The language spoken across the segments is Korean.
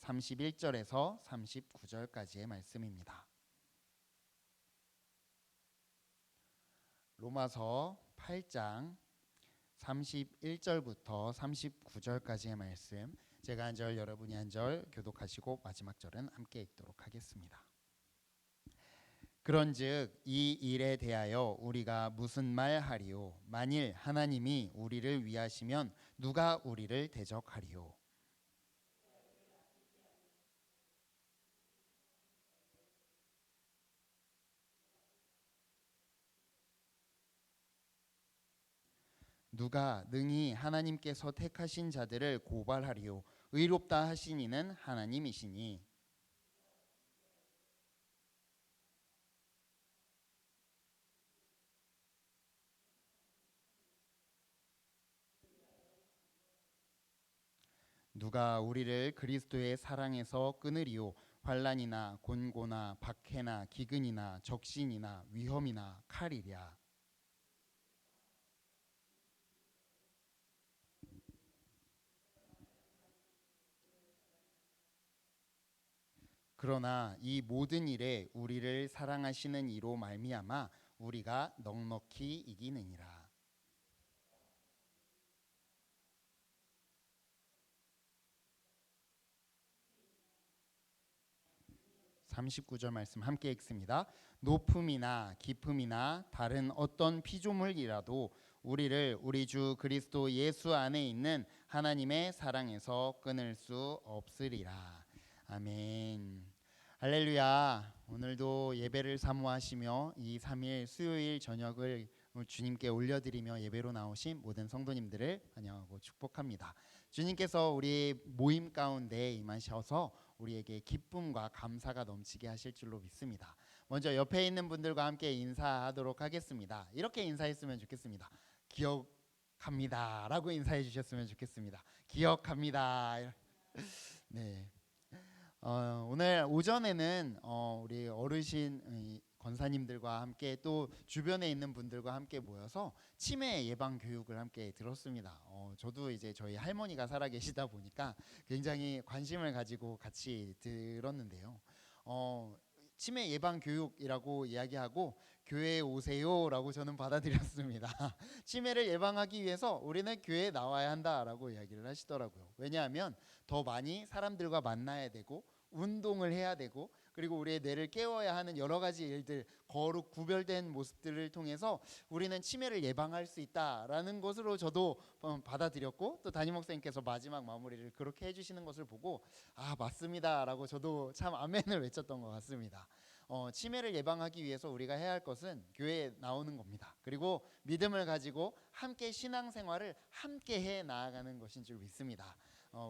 31절에서 39절까지의 말씀입니다. 로마서 8장 31절부터 39절까지의 말씀, 제가 한 절 여러분이 한 절 교독하시고 마지막 절은 함께 읽도록 하겠습니다. 그런즉 이 일에 대하여 우리가 무슨 말하리요? 만일 하나님이 우리를 위하시면 누가 우리를 대적하리요? 누가 능히 하나님께서 택하신 자들을 고발하리요? 의롭다 하신 이는 하나님이시니. 누가 우리를 그리스도의 사랑에서 끊으리요? 환난이나 곤고나 박해나 기근이나 적신이나 위험이나 칼이랴. 그러나 이 모든 일에 우리를 사랑하시는 이로 말미암아 우리가 넉넉히 이기느니라. 39절 말씀 함께 읽습니다. 높음이나 깊음이나 다른 어떤 피조물이라도 우리를 우리 주 그리스도 예수 안에 있는 하나님의 사랑에서 끊을 수 없으리라. 아멘. 할렐루야. 오늘도 예배를 사모하시며 이 3일 수요일 저녁을 주님께 올려드리며 예배로 나오신 모든 성도님들을 환영하고 축복합니다. 주님께서 우리 모임 가운데 임하셔서 우리에게 기쁨과 감사가 넘치게 하실 줄로 믿습니다. 먼저 옆에 있는 분들과 함께 인사하도록 하겠습니다. 이렇게 인사했으면 좋겠습니다. 기억합니다 라고 인사해 주셨으면 좋겠습니다. 기억합니다. 네. 오늘 오전에는 우리 어르신 권사님들과 함께 또 주변에 있는 분들과 함께 모여서 치매 예방 교육을 함께 들었습니다. 저도 이제 저희 할머니가 살아 계시다 보니까 굉장히 관심을 가지고 같이 들었는데요. 치매 예방 교육이라고 이야기하고 교회에 오세요라고 저는 받아들였습니다. 치매를 예방하기 위해서 우리는 교회에 나와야 한다라고 이야기를 하시더라고요. 왜냐하면 더 많이 사람들과 만나야 되고 운동을 해야 되고, 그리고 우리의 뇌를 깨워야 하는 여러 가지 일들, 거룩 구별된 모습들을 통해서 우리는 치매를 예방할 수 있다라는 것으로 저도 받아들였고, 또 담임 목사님께서 마지막 마무리를 그렇게 해주시는 것을 보고 아, 맞습니다라고 저도 참 아멘을 외쳤던 것 같습니다. 치매를 예방하기 위해서 우리가 해야 할 것은 교회에 나오는 겁니다. 그리고 믿음을 가지고 함께 신앙생활을 함께 해 나아가는 것인 줄 믿습니다.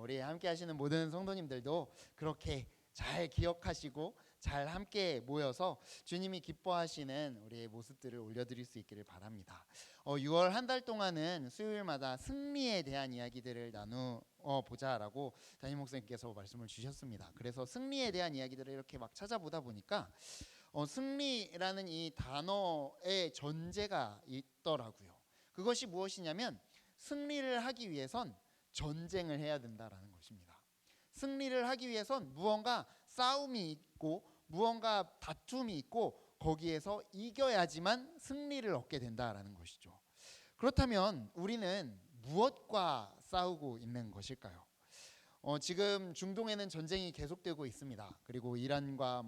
우리 함께 하시는 모든 성도님들도 그렇게 잘 기억하시고 잘 함께 모여서 주님이 기뻐하시는 우리의 모습들을 올려드릴 수 있기를 바랍니다. 6월 한 달 동안은 수요일마다 승리에 대한 이야기들을 나누보자라고 담임 목사님께서 말씀을 주셨습니다. 그래서 승리에 대한 이야기들을 이렇게 막 찾아보다 보니까 승리라는 이 단어의 전제가 있더라고요. 그것이 무엇이냐면 승리를 하기 위해선 전쟁을 해야 된다라는 것입니다. 승리를 하기 위해선 무언가 싸움이 있고 무언가 다툼이 있고 거기에서 이겨야지만 승리를 얻게 된다라는 것이죠. 그렇다면 우리는 무엇과 싸우고 있는 것일까요? 지금 중동에는 전쟁이 계속되고 있습니다. 그리고 이란과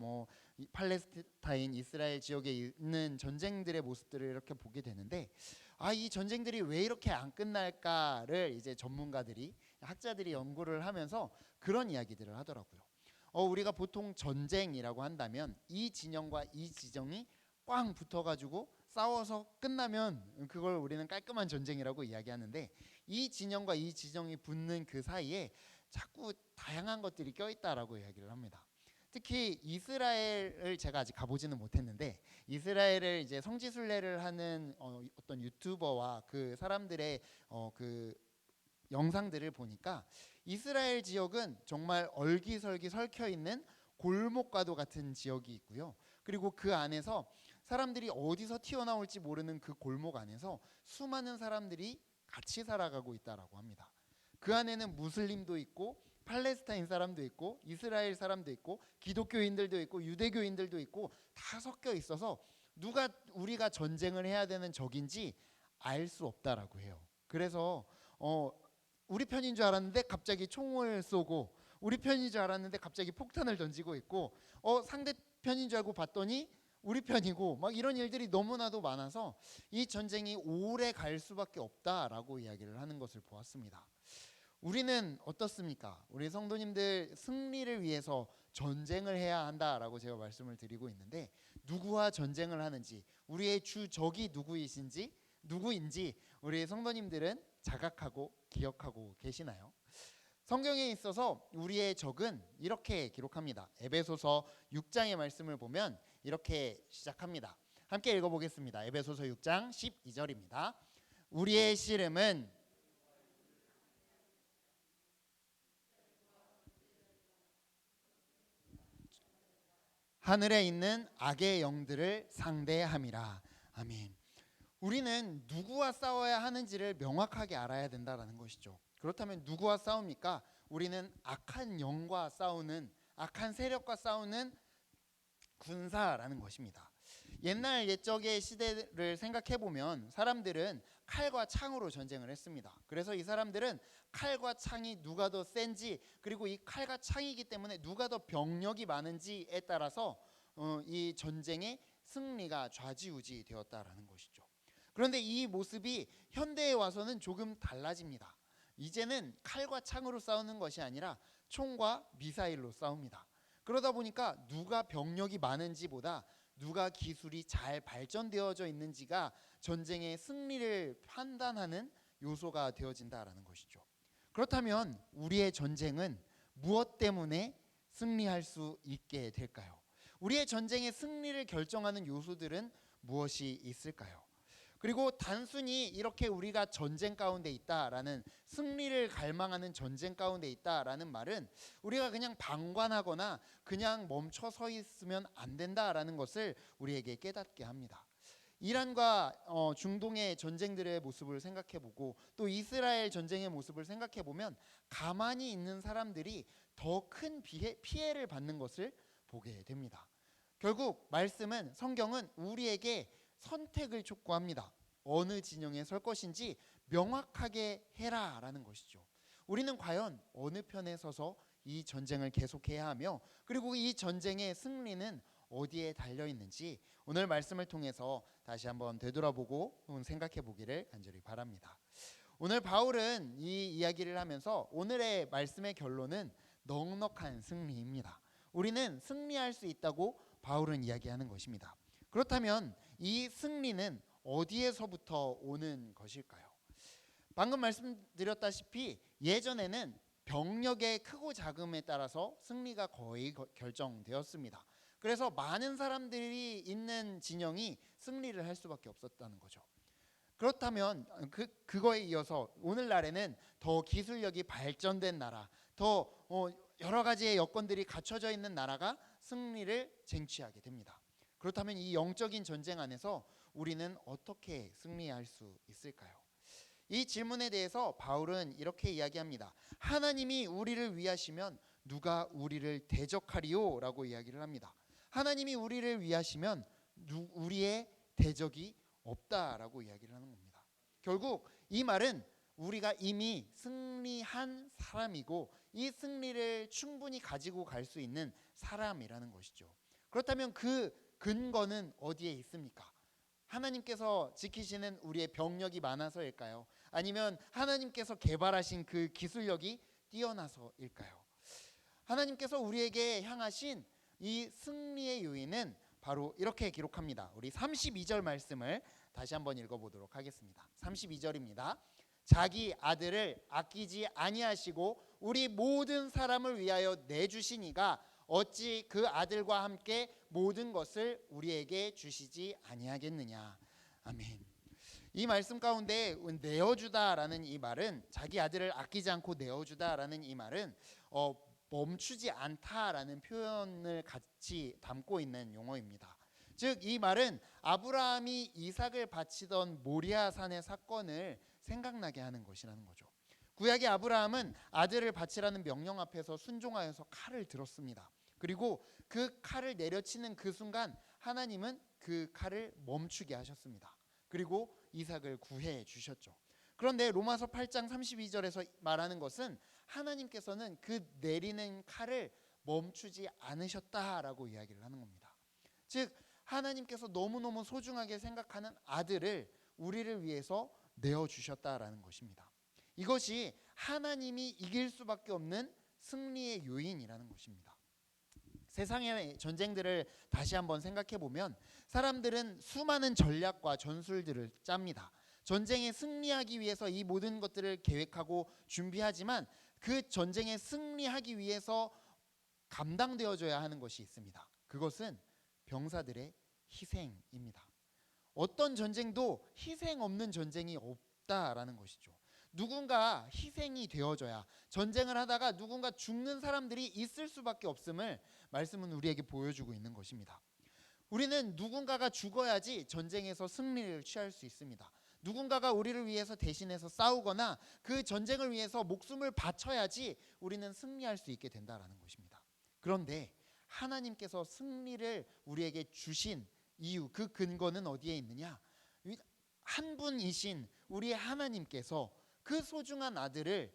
팔레스타인, 이스라엘 지역에 있는 전쟁들의 모습들을 이렇게 보게 되는데, 이 전쟁들이 왜 이렇게 안 끝날까를 이제 전문가들이, 학자들이 연구를 하면서 그런 이야기들을 하더라고요. 우리가 보통 전쟁이라고 한다면 이 진영과 이 지정이 꽝 붙어가지고 싸워서 끝나면 그걸 우리는 깔끔한 전쟁이라고 이야기하는데, 이 진영과 이 지정이 붙는 그 사이에 자꾸 다양한 것들이 껴있다라고 이야기를 합니다. 특히 이스라엘을 제가 아직 가보지는 못했는데, 이스라엘을 이제 성지순례를 하는 어떤 유튜버와 그 사람들의 그 영상들을 보니까 이스라엘 지역은 정말 얼기설기 설켜 있는 골목과도 같은 지역이 있고요. 그리고 그 안에서 사람들이 어디서 튀어나올지 모르는 그 골목 안에서 수많은 사람들이 같이 살아가고 있다라고 합니다. 그 안에는 무슬림도 있고 팔레스타인 사람도 있고 이스라엘 사람도 있고 기독교인들도 있고 유대교인들도 있고 다 섞여 있어서 누가 우리가 전쟁을 해야 되는 적인지 알 수 없다라고 해요. 그래서 우리 편인 줄 알았는데 갑자기 총을 쏘고, 우리 편인 줄 알았는데 갑자기 폭탄을 던지고 있고, 상대 편인 줄 알고 봤더니 우리 편이고, 막 이런 일들이 너무나도 많아서 이 전쟁이 오래 갈 수밖에 없다라고 이야기를 하는 것을 보았습니다. 우리는 어떻습니까? 우리 성도님들 승리를 위해서 전쟁을 해야 한다라고 제가 말씀을 드리고 있는데, 누구와 전쟁을 하는지, 우리의 주 적이 누구인지 우리 성도님들은 자각하고 기억하고 계시나요? 성경에 있어서 우리의 적은 이렇게 기록합니다. 에베소서 6장의 말씀을 보면 이렇게 시작합니다. 함께 읽어보겠습니다. 에베소서 6장 12절입니다. 우리의 씨름은 하늘에 있는 악의 영들을 상대함이라. 아멘. 우리는 누구와 싸워야 하는지를 명확하게 알아야 된다는 것이죠. 그렇다면 누구와 싸웁니까? 우리는 악한 영과 싸우는, 악한 세력과 싸우는 군사라는 것입니다. 옛날 옛적의 시대를 생각해 보면 사람들은 칼과 창으로 전쟁을 했습니다. 그래서 이 사람들은 칼과 창이 누가 더 센지, 그리고 이 칼과 창이기 때문에 누가 더 병력이 많은지에 따라서 이 전쟁의 승리가 좌지우지 되었다라는 것이죠. 그런데 이 모습이 현대에 와서는 조금 달라집니다. 이제는 칼과 창으로 싸우는 것이 아니라 총과 미사일로 싸웁니다. 그러다 보니까 누가 병력이 많은지보다 누가 기술이 잘 발전되어져 있는지가 전쟁의 승리를 판단하는 요소가 되어진다라는 것이죠. 그렇다면 우리의 전쟁은 무엇 때문에 승리할 수 있게 될까요? 우리의 전쟁의 승리를 결정하는 요소들은 무엇이 있을까요? 그리고 단순히 이렇게 우리가 전쟁 가운데 있다라는, 승리를 갈망하는 전쟁 가운데 있다라는 말은 우리가 그냥 방관하거나 그냥 멈춰 서 있으면 안 된다라는 것을 우리에게 깨닫게 합니다. 이란과 중동의 전쟁들의 모습을 생각해보고 또 이스라엘 전쟁의 모습을 생각해보면 가만히 있는 사람들이 더 큰 피해를 받는 것을 보게 됩니다. 결국 말씀은, 성경은 우리에게 선택을 촉구합니다. 어느 진영에 설 것인지 명확하게 해라라는 것이죠. 우리는 과연 어느 편에 서서 이 전쟁을 계속해야 하며, 그리고 이 전쟁의 승리는 어디에 달려 있는지 오늘 말씀을 통해서 다시 한번 되돌아보고 생각해 보기를 간절히 바랍니다. 오늘 바울은 이 이야기를 하면서 오늘의 말씀의 결론은 넉넉한 승리입니다. 우리는 승리할 수 있다고 바울은 이야기하는 것입니다. 그렇다면 이 승리는 어디에서부터 오는 것일까요? 방금 말씀드렸다시피 예전에는 병력의 크고 작음에 따라서 승리가 거의 결정되었습니다. 그래서 많은 사람들이 있는 진영이 승리를 할 수밖에 없었다는 거죠. 그렇다면 그거에 이어서 오늘날에는 더 기술력이 발전된 나라, 더 여러 가지의 여건들이 갖춰져 있는 나라가 승리를 쟁취하게 됩니다. 그렇다면 이 영적인 전쟁 안에서 우리는 어떻게 승리할 수 있을까요? 이 질문에 대해서 바울은 이렇게 이야기합니다. 하나님이 우리를 위하시면 누가 우리를 대적하리요? 라고 이야기를 합니다. 하나님이 우리를 위하시면 우리의 대적이 없다라고 이야기를 하는 겁니다. 결국 이 말은 우리가 이미 승리한 사람이고 이 승리를 충분히 가지고 갈 수 있는 사람이라는 것이죠. 그렇다면 그 근거는 어디에 있습니까? 하나님께서 지키시는 우리의 병력이 많아서일까요? 아니면 하나님께서 개발하신 그 기술력이 뛰어나서일까요? 하나님께서 우리에게 향하신 이 승리의 요인은 바로 이렇게 기록합니다. 우리 32절 말씀을 다시 한번 읽어보도록 하겠습니다. 32절입니다. 자기 아들을 아끼지 아니하시고 우리 모든 사람을 위하여 내주시니가 어찌 그 아들과 함께 모든 것을 우리에게 주시지 아니하겠느냐. 아멘. 이 말씀 가운데 내어주다라는 이 말은, 자기 아들을 아끼지 않고 내어주다라는 이 말은 멈추지 않다라는 표현을 같이 담고 있는 용어입니다. 즉 이 말은 아브라함이 이삭을 바치던 모리아 산의 사건을 생각나게 하는 것이라는 거죠. 구약의 아브라함은 아들을 바치라는 명령 앞에서 순종하여서 칼을 들었습니다. 그리고 그 칼을 내려치는 그 순간 하나님은 그 칼을 멈추게 하셨습니다. 그리고 이삭을 구해 주셨죠. 그런데 로마서 8장 32절에서 말하는 것은 하나님께서는 그 내리는 칼을 멈추지 않으셨다라고 이야기를 하는 겁니다. 즉 하나님께서 너무너무 소중하게 생각하는 아들을 우리를 위해서 내어주셨다라는 것입니다. 이것이 하나님이 이길 수밖에 없는 승리의 요인이라는 것입니다. 세상의 전쟁들을 다시 한번 생각해 보면 사람들은 수많은 전략과 전술들을 짭니다. 전쟁에 승리하기 위해서 이 모든 것들을 계획하고 준비하지만 그 전쟁에 승리하기 위해서 감당되어져야 하는 것이 있습니다. 그것은 병사들의 희생입니다. 어떤 전쟁도 희생 없는 전쟁이 없다라는 것이죠. 누군가 희생이 되어져야, 전쟁을 하다가 누군가 죽는 사람들이 있을 수밖에 없음을 말씀은 우리에게 보여주고 있는 것입니다. 우리는 누군가가 죽어야지 전쟁에서 승리를 취할 수 있습니다. 누군가가 우리를 위해서 대신해서 싸우거나 그 전쟁을 위해서 목숨을 바쳐야지 우리는 승리할 수 있게 된다라는 것입니다. 그런데 하나님께서 승리를 우리에게 주신 이유, 그 근거는 어디에 있느냐? 한 분이신 우리 하나님께서 그 소중한 아들을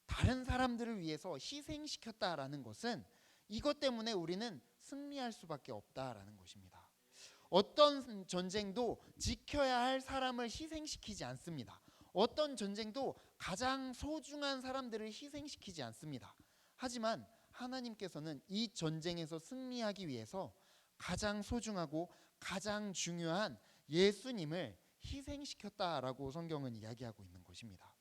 다른 사람들을 위해서 희생시켰다라는 것은 이것 때문에 우리는 승리할 수밖에 없다라는 것입니다. 어떤 전쟁도 지켜야 할 사람을 희생시키지 않습니다. 어떤 전쟁도 가장 소중한 사람들을 희생시키지 않습니다. 하지만 하나님께서는 이 전쟁에서 승리하기 위해서 가장 소중하고 가장 중요한 예수님을 희생시켰다라고 성경은 이야기하고 있는 것입니다.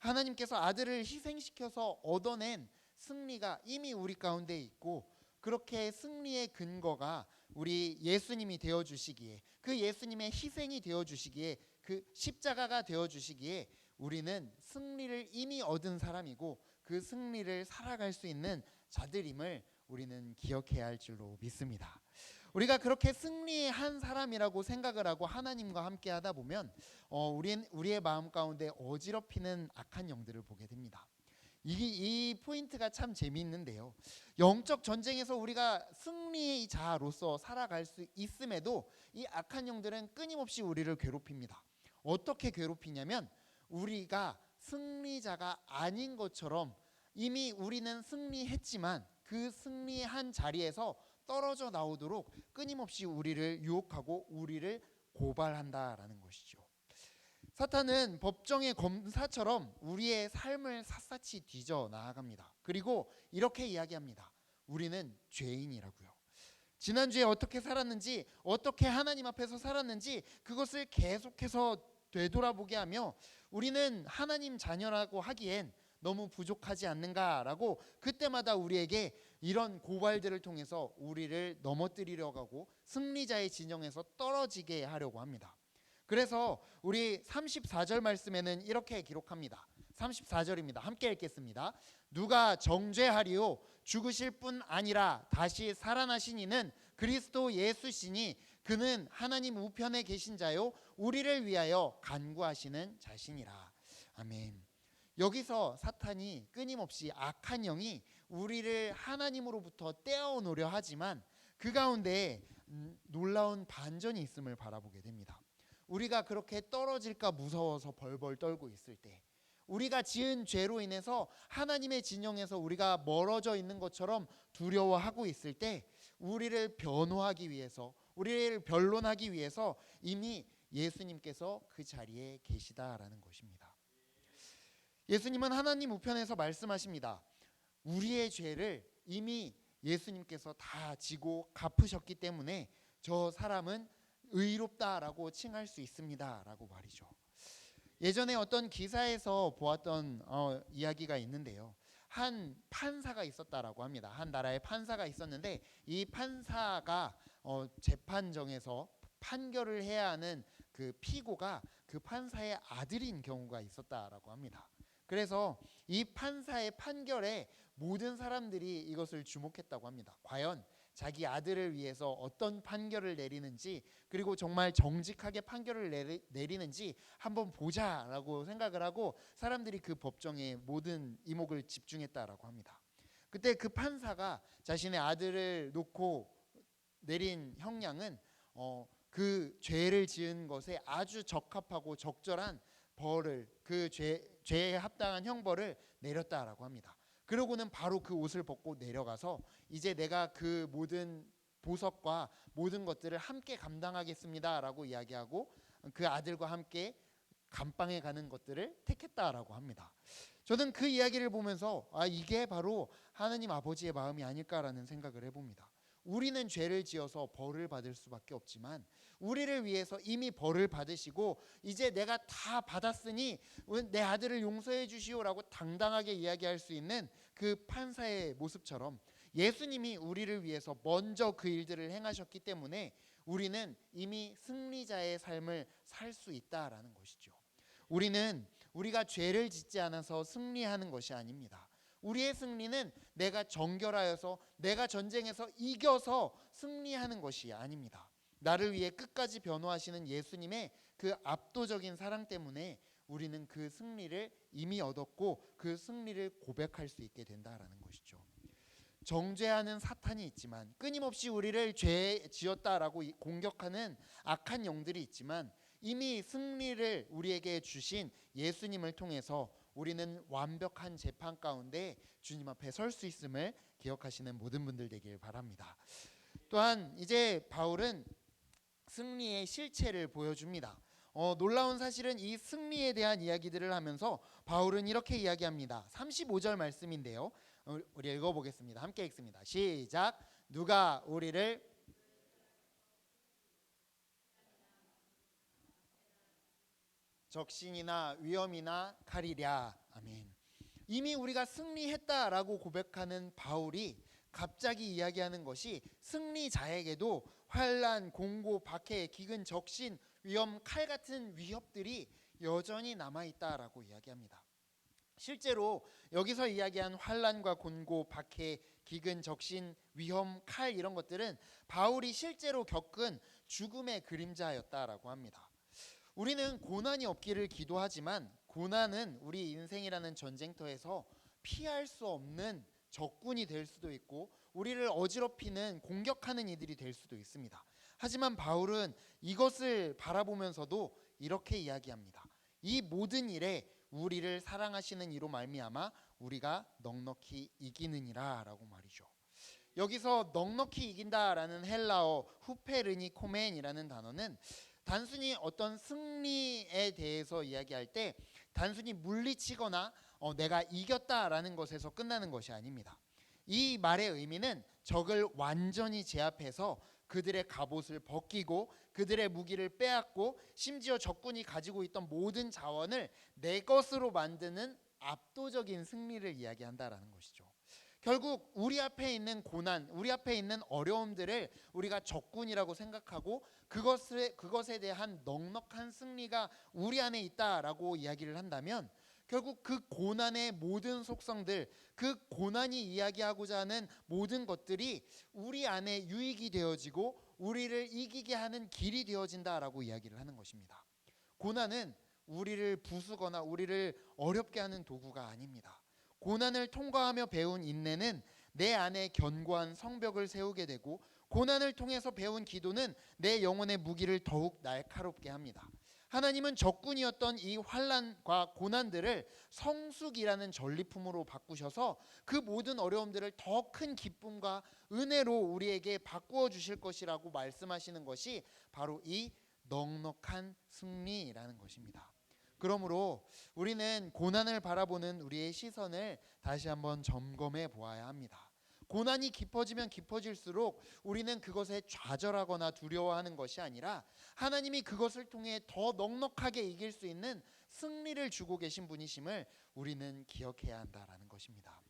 하나님께서 아들을 희생시켜서 얻어낸 승리가 이미 우리 가운데 있고, 그렇게 승리의 근거가 우리 예수님이 되어주시기에, 그 예수님의 희생이 되어주시기에, 그 십자가가 되어주시기에 우리는 승리를 이미 얻은 사람이고 그 승리를 살아갈 수 있는 자들임을 우리는 기억해야 할 줄로 믿습니다. 우리가 그렇게 승리한 사람이라고 생각을 하고 하나님과 함께 하다 보면 우리의 마음 가운데 어지럽히는 악한 영들을 보게 됩니다. 이 포인트가 참 재미있는데요. 영적 전쟁에서 우리가 승리의 자로서 살아갈 수 있음에도 이 악한 영들은 끊임없이 우리를 괴롭힙니다. 어떻게 괴롭히냐면 우리가 승리자가 아닌 것처럼 이미 우리는 승리했지만 그 승리한 자리에서 떨어져 나오도록 끊임없이 우리를 유혹하고 우리를 고발한다라는 것이죠. 사탄은 법정의 검사처럼 우리의 삶을 샅샅이 뒤져 나아갑니다. 그리고 이렇게 이야기합니다. 우리는 죄인이라고요. 지난주에 어떻게 살았는지, 어떻게 하나님 앞에서 살았는지 그것을 계속해서 되돌아보게 하며 우리는 하나님 자녀라고 하기엔 너무 부족하지 않는가라고 그때마다 우리에게 이런 고발들을 통해서 우리를 넘어뜨리려고 하고 승리자의 진영에서 떨어지게 하려고 합니다. 그래서 우리 34절 말씀에는 이렇게 기록합니다. 34절입니다. 함께 읽겠습니다. 누가 정죄하리요? 죽으실 뿐 아니라 다시 살아나신 이는 그리스도 예수시니 그는 하나님 우편에 계신 자요 우리를 위하여 간구하시는 자신이라. 아멘. 여기서 사탄이 끊임없이 악한 영이 우리를 하나님으로부터 떼어놓으려 하지만 그 가운데 놀라운 반전이 있음을 바라보게 됩니다. 우리가 그렇게 떨어질까 무서워서 벌벌 떨고 있을 때, 우리가 지은 죄로 인해서 하나님의 진영에서 우리가 멀어져 있는 것처럼 두려워하고 있을 때 우리를 변호하기 위해서, 우리를 변론하기 위해서 이미 예수님께서 그 자리에 계시다라는 것입니다. 예수님은 하나님 우편에서 말씀하십니다. 우리의 죄를 이미 예수님께서 다 지고 갚으셨기 때문에 저 사람은 의롭다라고 칭할 수 있습니다 라고 말이죠. 예전에 어떤 기사에서 보았던 이야기가 있는데요. 한 판사가 있었다라고 합니다. 한 나라의 판사가 있었는데 이 판사가 재판정에서 판결을 해야 하는 그 피고가 그 판사의 아들인 경우가 있었다라고 합니다. 그래서 이 판사의 판결에 모든 사람들이 이것을 주목했다고 합니다. 과연 자기 아들을 위해서 어떤 판결을 내리는지, 그리고 정말 정직하게 판결을 내리는지 한번 보자라고 생각을 하고 사람들이 그 법정에 모든 이목을 집중했다라고 합니다. 그때 그 판사가 자신의 아들을 놓고 내린 형량은 그 죄를 지은 것에 아주 적합하고 적절한 벌을, 그 죄에 합당한 형벌을 내렸다라고 합니다. 그러고는 바로 그 옷을 벗고 내려가서 이제 내가 그 모든 보석과 모든 것들을 함께 감당하겠습니다라고 이야기하고 그 아들과 함께 감방에 가는 것들을 택했다라고 합니다. 저는 그 이야기를 보면서 이게 바로 하나님 아버지의 마음이 아닐까라는 생각을 해봅니다. 우리는 죄를 지어서 벌을 받을 수밖에 없지만 우리를 위해서 이미 벌을 받으시고 이제 내가 다 받았으니 내 아들을 용서해 주시오라고 당당하게 이야기할 수 있는 그 판사의 모습처럼 예수님이 우리를 위해서 먼저 그 일들을 행하셨기 때문에 우리는 이미 승리자의 삶을 살 수 있다라는 것이죠. 우리가 죄를 짓지 않아서 승리하는 것이 아닙니다. 우리의 승리는 내가 정결하여서 내가 전쟁에서 이겨서 승리하는 것이 아닙니다. 나를 위해 끝까지 변호하시는 예수님의 그 압도적인 사랑 때문에 우리는 그 승리를 이미 얻었고 그 승리를 고백할 수 있게 된다라는 것이죠. 정죄하는 사탄이 있지만, 끊임없이 우리를 죄 지었다라고 공격하는 악한 영들이 있지만, 이미 승리를 우리에게 주신 예수님을 통해서 우리는 완벽한 재판 가운데 주님 앞에 설 수 있음을 기억하시는 모든 분들 되길 바랍니다. 또한 이제 바울은 승리의 실체를 보여줍니다. 놀라운 사실은 이 승리에 대한 이야기들을 하면서 바울은 이렇게 이야기합니다. 35절 말씀인데요. 우리 읽어보겠습니다. 함께 읽습니다. 시작. 누가 우리를 적신이나 위험이나 칼이랴. 아멘. 이미 우리가 승리했다라고 고백하는 바울이 갑자기 이야기하는 것이 승리자에게도 환난, 공고, 박해, 기근, 적신, 위험, 칼 같은 위협들이 여전히 남아있다라고 이야기합니다. 실제로 여기서 이야기한 환난과 곤고, 박해, 기근, 적신, 위험, 칼 이런 것들은 바울이 실제로 겪은 죽음의 그림자였다라고 합니다. 우리는 고난이 없기를 기도하지만 고난은 우리 인생이라는 전쟁터에서 피할 수 없는 적군이 될 수도 있고 우리를 어지럽히는 공격하는 이들이 될 수도 있습니다. 하지만 바울은 이것을 바라보면서도 이렇게 이야기합니다. 이 모든 일에 우리를 사랑하시는 이로 말미암아 우리가 넉넉히 이기느니라 라고 말이죠. 여기서 넉넉히 이긴다라는 헬라어 후페르니코멘이라는 단어는 단순히 어떤 승리에 대해서 이야기할 때 단순히 물리치거나 내가 이겼다라는 것에서 끝나는 것이 아닙니다. 이 말의 의미는 적을 완전히 제압해서 그들의 갑옷을 벗기고 그들의 무기를 빼앗고 심지어 적군이 가지고 있던 모든 자원을 내 것으로 만드는 압도적인 승리를 이야기한다라는 것이죠. 결국 우리 앞에 있는 고난, 우리 앞에 있는 어려움들을 우리가 적군이라고 생각하고 그것에 대한 넉넉한 승리가 우리 안에 있다라고 이야기를 한다면 결국 그 고난의 모든 속성들, 그 고난이 이야기하고자 하는 모든 것들이 우리 안에 유익이 되어지고 우리를 이기게 하는 길이 되어진다라고 이야기를 하는 것입니다. 고난은 우리를 부수거나 우리를 어렵게 하는 도구가 아닙니다. 고난을 통과하며 배운 인내는 내 안에 견고한 성벽을 세우게 되고 고난을 통해서 배운 기도는 내 영혼의 무기를 더욱 날카롭게 합니다. 하나님은 적군이었던 이 환난과 고난들을 성숙이라는 전리품으로 바꾸셔서 그 모든 어려움들을 더 큰 기쁨과 은혜로 우리에게 바꾸어 주실 것이라고 말씀하시는 것이 바로 이 넉넉한 승리라는 것입니다. 그러므로 우리는 고난을 바라보는 우리의 시선을 다시 한번 점검해 보아야 합니다. 고난이 깊어지면 깊어질수록 우리는 그것에 좌절하거나 두려워하는 것이 아니라 하나님이 그것을 통해 더 넉넉하게 이길 수 있는 승리를 주고 계신 분이심을 우리는 기억해야 한다라는 것입니다.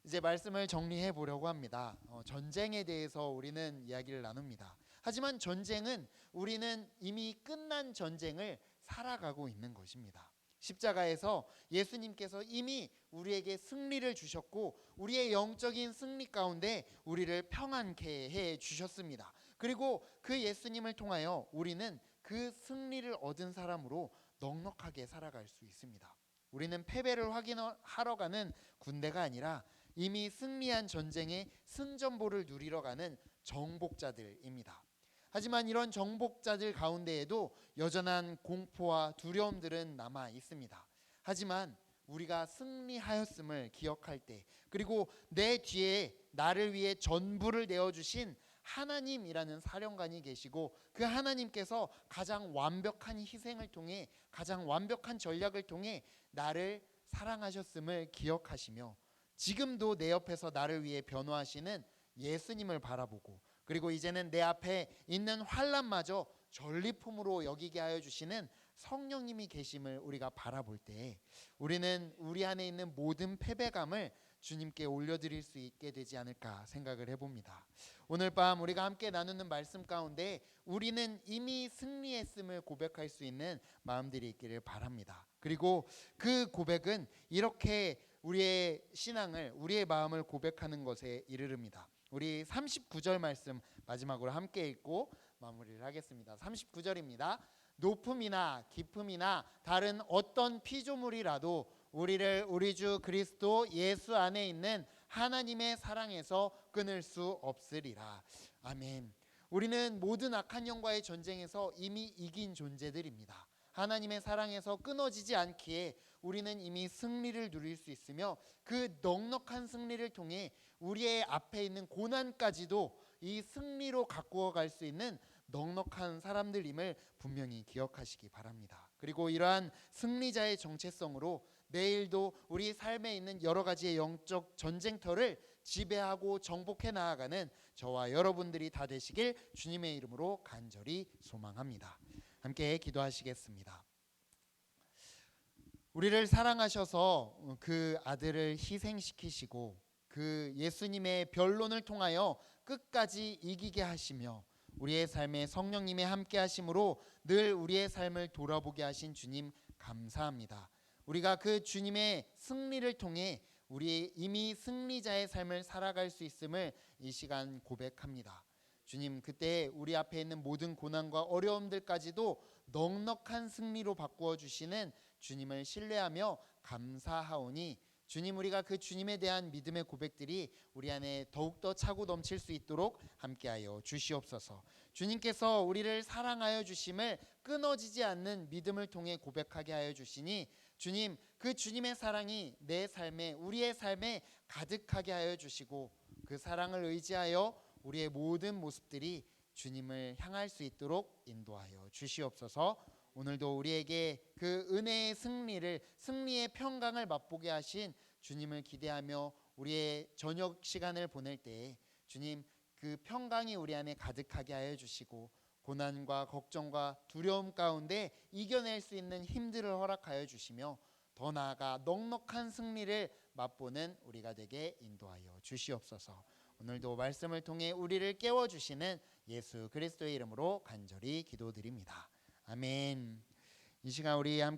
이제 말씀을 정리해 보려고 합니다. 전쟁에 대해서 우리는 이야기를 나눕니다. 하지만 전쟁은 우리는 이미 끝난 전쟁을 살아가고 있는 것입니다. 십자가에서 예수님께서 이미 우리에게 승리를 주셨고 우리의 영적인 승리 가운데 우리를 평안케 해 주셨습니다. 그리고 그 예수님을 통하여 우리는 그 승리를 얻은 사람으로 넉넉하게 살아갈 수 있습니다. 우리는 패배를 확인하러 가는 군대가 아니라 이미 승리한 전쟁의 승전보를 누리러 가는 정복자들입니다. 하지만 이런 정복자들 가운데에도 여전한 공포와 두려움들은 남아 있습니다. 하지만 우리가 승리하였음을 기억할 때, 그리고 내 뒤에 나를 위해 전부를 내어주신 하나님이라는 사령관이 계시고 그 하나님께서 가장 완벽한 희생을 통해, 가장 완벽한 전략을 통해 나를 사랑하셨음을 기억하시며 지금도 내 옆에서 나를 위해 변호하시는 예수님을 바라보고, 그리고 이제는 내 앞에 있는 환난마저 전리품으로 여기게 하여 주시는 성령님이 계심을 우리가 바라볼 때 우리는 우리 안에 있는 모든 패배감을 주님께 올려드릴 수 있게 되지 않을까 생각을 해봅니다. 오늘 밤 우리가 함께 나누는 말씀 가운데 우리는 이미 승리했음을 고백할 수 있는 마음들이 있기를 바랍니다. 그리고 그 고백은 이렇게 우리의 신앙을, 우리의 마음을 고백하는 것에 이르릅니다. 우리 39절 말씀 마지막으로 함께 읽고 마무리를 하겠습니다. 39절입니다. 높음이나 깊음이나 다른 어떤 피조물이라도 우리를 우리 주 그리스도 예수 안에 있는 하나님의 사랑에서 끊을 수 없으리라. 아멘. 우리는 모든 악한 영과의 전쟁에서 이미 이긴 존재들입니다. 하나님의 사랑에서 끊어지지 않기에 우리는 이미 승리를 누릴 수 있으며 그 넉넉한 승리를 통해 우리의 앞에 있는 고난까지도 이 승리로 가꾸어 갈 수 있는 넉넉한 사람들임을 분명히 기억하시기 바랍니다. 그리고 이러한 승리자의 정체성으로 내일도 우리 삶에 있는 여러 가지의 영적 전쟁터를 지배하고 정복해 나아가는 저와 여러분들이 다 되시길 주님의 이름으로 간절히 소망합니다. 함께 기도하시겠습니다. 우리를 사랑하셔서 그 아들을 희생시키시고 그 예수님의 변론을 통하여 끝까지 이기게 하시며 우리의 삶에 성령님의 함께 하심으로 늘 우리의 삶을 돌아보게 하신 주님 감사합니다. 우리가 그 주님의 승리를 통해 우리 이미 승리자의 삶을 살아갈 수 있음을 이 시간 고백합니다. 주님, 그때 우리 앞에 있는 모든 고난과 어려움들까지도 넉넉한 승리로 바꾸어 주시는 주님을 신뢰하며 감사하오니 주님, 우리가 그 주님에 대한 믿음의 고백들이 우리 안에 더욱더 차고 넘칠 수 있도록 함께하여 주시옵소서. 주님께서 우리를 사랑하여 주심을 끊어지지 않는 믿음을 통해 고백하게 하여 주시니 주님, 그 주님의 사랑이 내 삶에, 우리의 삶에 가득하게 하여 주시고 그 사랑을 의지하여 우리의 모든 모습들이 주님을 향할 수 있도록 인도하여 주시옵소서. 오늘도 우리에게 그 은혜의 승리를, 승리의 평강을 맛보게 하신 주님을 기대하며 우리의 저녁 시간을 보낼 때에 주님, 그 평강이 우리 안에 가득하게 하여 주시고 고난과 걱정과 두려움 가운데 이겨낼 수 있는 힘들을 허락하여 주시며 더 나아가 넉넉한 승리를 맛보는 우리가 되게 인도하여 주시옵소서. 오늘도 말씀을 통해 우리를 깨워주시는 예수 그리스도의 이름으로 간절히 기도드립니다. 아멘. 이 시간 우리 함께